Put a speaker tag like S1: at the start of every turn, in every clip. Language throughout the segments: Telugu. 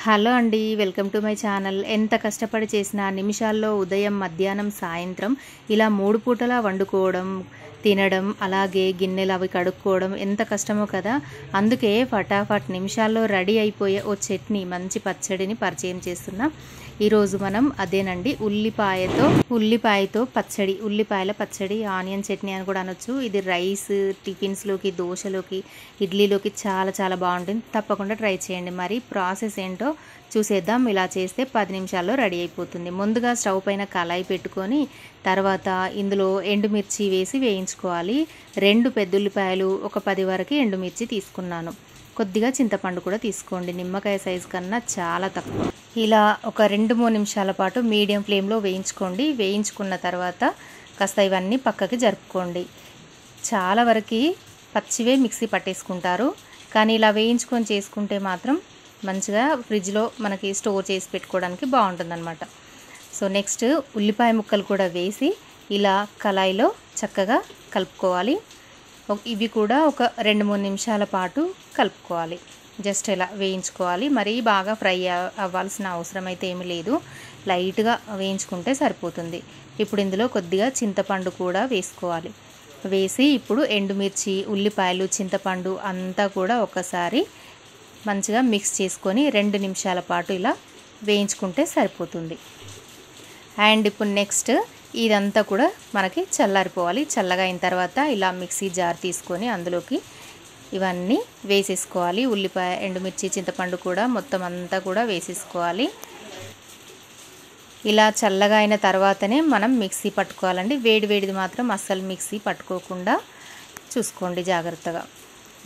S1: హలో అండి, వెల్కమ్ టు మై ఛానల్. ఎంత కష్టపడి చేసిన నిమిషాల్లో ఉదయం, మధ్యాహ్నం, సాయంత్రం ఇలా 3 పూటలా వండుకోవడం, తినడం, అలాగే గిన్నెలు అవి కడుక్కోవడం ఎంత కష్టమో కదా. అందుకే ఫటాఫట్ నిమిషాల్లో రెడీ అయిపోయే ఓ చట్నీ, మంచి పచ్చడిని పరిచయం చేస్తున్నా. ఈరోజు మనం అదేనండి, ఉల్లిపాయతో పచ్చడి, ఉల్లిపాయల పచ్చడి, ఆనియన్ చట్నీ అని కూడా అనొచ్చు. ఇది రైస్, టిఫిన్స్లోకి, దోశలోకి, ఇడ్లీలోకి చాలా చాలా బాగుంటుంది. తప్పకుండా ట్రై చేయండి. మరి ప్రాసెస్ ఏంటో చూసేద్దాం. ఇలా చేస్తే 10 నిమిషాల్లో రెడీ అయిపోతుంది. ముందుగా స్టవ్ పైన కళాయి పెట్టుకొని తర్వాత ఇందులో ఎండుమిర్చి వేసి వేయించుకోవాలి. 2 పెద్దుల్లిపాయలు, ఒక 10 వరకు ఎండుమిర్చి తీసుకున్నాను. కొద్దిగా చింతపండు కూడా తీసుకోండి, నిమ్మకాయ సైజు కన్నా చాలా తక్కువ. ఇలా ఒక 2-3 నిమిషాల పాటు మీడియం ఫ్లేమ్లో వేయించుకోండి. వేయించుకున్న తర్వాత కాస్త ఇవన్నీ పక్కకి జరుపుకోండి. చాలా వరకు పచ్చివే మిక్సీ పట్టేసుకుంటారు, కానీ ఇలా వేయించుకొని చేసుకుంటే మాత్రం మంచిగా ఫ్రిడ్జ్లో మనకి స్టోర్ చేసి పెట్టుకోవడానికి బాగుంటుందన్నమాట. సో నెక్స్ట్ ఉల్లిపాయ ముక్కలు కూడా వేసి ఇలా కళాయిలో చక్కగా కలుపుకోవాలి. ఇవి కూడా ఒక 2-3 నిమిషాల పాటు కలుపుకోవాలి. జస్ట్ ఇలా వేయించుకోవాలి. మరీ బాగా ఫ్రై అవ్వాల్సిన అవసరం అయితే ఏమీ లేదు, లైట్గా వేయించుకుంటే సరిపోతుంది. ఇప్పుడు ఇందులో కొద్దిగా చింతపండు కూడా వేసుకోవాలి. వేసి ఇప్పుడు ఎండుమిర్చి, ఉల్లిపాయలు, చింతపండు అంతా కూడా ఒకసారి మంచిగా మిక్స్ చేసుకొని 2 నిమిషాల పాటు ఇలా వేయించుకుంటే సరిపోతుంది. అండ్ ఇప్పుడు నెక్స్ట్ ఇదంతా కూడా మనకి చల్లారిపోవాలి. చల్లగా అయిన తర్వాత ఇలా మిక్సీ జార్ తీసుకొని అందులోకి ఇవన్నీ వేసేసుకోవాలి. ఉల్లిపాయ, ఎండుమిర్చి, చింతపండు కూడా మొత్తం అంతా కూడా వేసేసుకోవాలి. ఇలా చల్లగా అయిన తర్వాతనే మనం మిక్సీ పట్టుకోవాలండి. వేడిది మాత్రం అస్సలు మిక్సీ పట్టుకోకుండా చూసుకోండి జాగ్రత్తగా.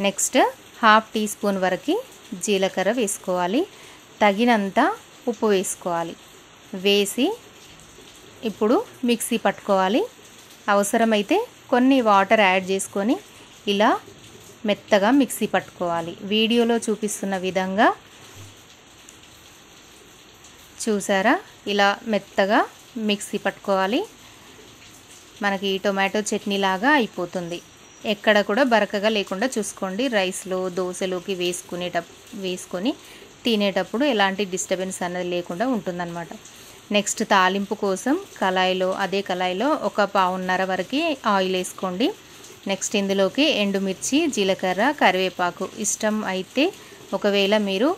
S1: నెక్స్ట్ 1/2 టీ స్పూన్ వరకు జీలకర్ర వేసుకోవాలి. తగినంత ఉప్పు వేసుకోవాలి. వేసి ఇప్పుడు మిక్సీ పట్టుకోవాలి. అవసరమైతే కొన్ని వాటర్ యాడ్ చేసుకొని ఇలా మెత్తగా మిక్సీ పట్టుకోవాలి. వీడియోలో చూపిస్తున్న విధంగా చూసారా, ఇలా మెత్తగా మిక్సీ పట్టుకోవాలి. మనకి టొమాటో చట్నీ లాగా అయిపోతుంది. ఎక్కడ కూడా బరకగా లేకుండా చూసుకోండి. రైస్లో, దోశలోకి వేసుకొని తినేటప్పుడు ఎలాంటి డిస్టర్బెన్స్ అనేది లేకుండా ఉంటుందన్నమాట. నెక్స్ట్ తాలింపు కోసం అదే కళాయిలో ఒక 1/2 వరకు ఆయిల్ వేసుకోండి. నెక్స్ట్ ఇందులోకి ఎండుమిర్చి, జీలకర్ర, కరివేపాకు ఇష్టం అయితే ఒకవేళ మీరు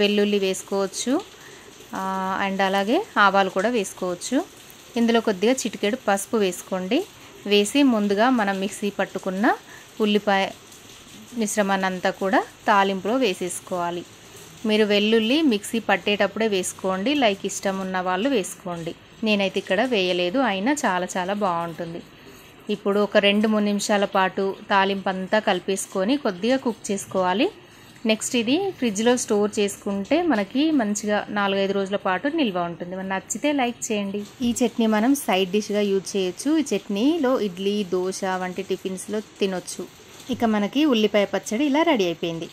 S1: వెల్లుల్లి వేసుకోవచ్చు, అండ్ అలాగే ఆవాలు కూడా వేసుకోవచ్చు. ఇందులో కొద్దిగా చిటికెడు పసుపు వేసుకోండి. వేసి ముందుగా మనం మిక్సీ పట్టుకున్న ఉల్లిపాయ మిశ్రమాన్ని అంతా కూడా తాలింపులో వేసేసుకోవాలి. మీరు వెల్లుల్లి మిక్సీ పట్టేటప్పుడే వేసుకోండి, లైక్ ఇష్టం ఉన్న వాళ్ళు వేసుకోండి. నేనైతే ఇక్కడ వేయలేదు, అయినా చాలా చాలా బాగుంటుంది. ఇప్పుడు ఒక 2-3 నిమిషాల పాటు తాలింపు అంతా కలిపేసుకొని కొద్దిగా కుక్ చేసుకోవాలి. నెక్స్ట్ ఇది ఫ్రిడ్జ్లో స్టోర్ చేసుకుంటే మనకి మంచిగా 4-5 రోజుల పాటు నిల్వ ఉంటుంది. మనకు నచ్చితే లైక్ చేయండి. ఈ చట్నీ మనం సైడ్ డిష్గా యూజ్ చేయొచ్చు. ఈ చట్నీలో ఇడ్లీ, దోశ వంటి టిఫిన్స్లో తినొచ్చు. ఇక మనకి ఉల్లిపాయ పచ్చడి ఇలా రెడీ అయిపోయింది.